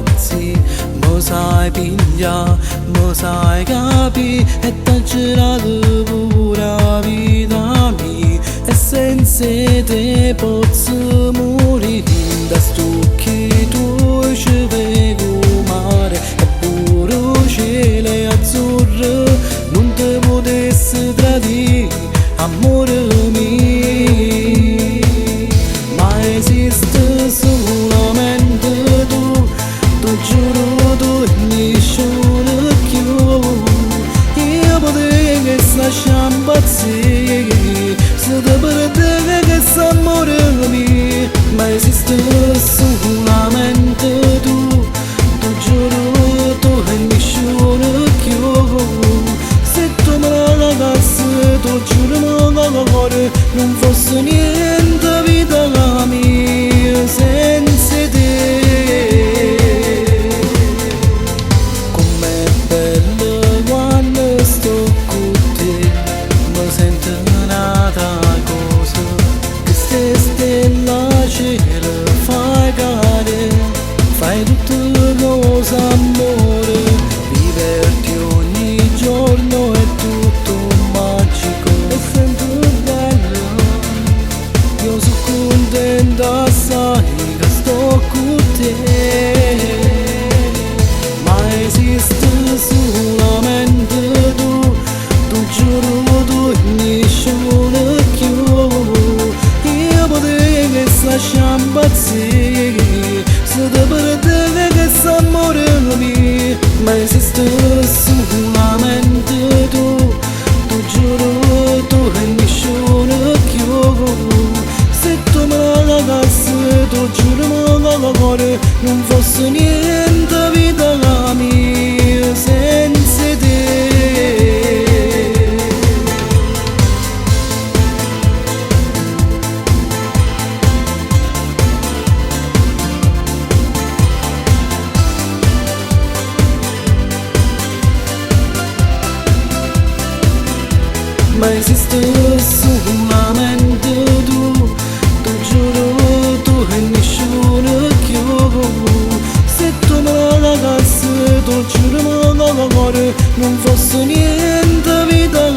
pazzi, mo sai piglia, mo sai capi e t'aggira pura vita mia e senza te posso morire da stucchi tuoi ci vedo mare e pure cielo azzurro non te potessi tradire amore mio ma esiste solamente tu giuro tu e nessuno più io potrei che lasciare impazzire se te perdere che s'amore mio ma esiste solamente tu giuro tu e nessuno più se tu me la cagassi tu giuro me cuore non fosse niente vita la mia senza te com'è bello quando sto con te mi sento un'altra cosa che ste stella cielo fai cadere fai tutte cose amore viverti ogni giorno è tutto magico e sento bello io sono contenta sai che sto con te ma esiste solamente tu giuro tu e nessuno più io potrei che lasciare impazzire se te perdere che s'amore mio ma esiste solamente tu giuro tu e nessuno più se tu me la cagassi tu giuro me cuore non fosse niente vita la mia senza te ma esiste solamente tu giuro tu e nessuno più se tu me la cagassi tu giuro me cuore non fosse niente vita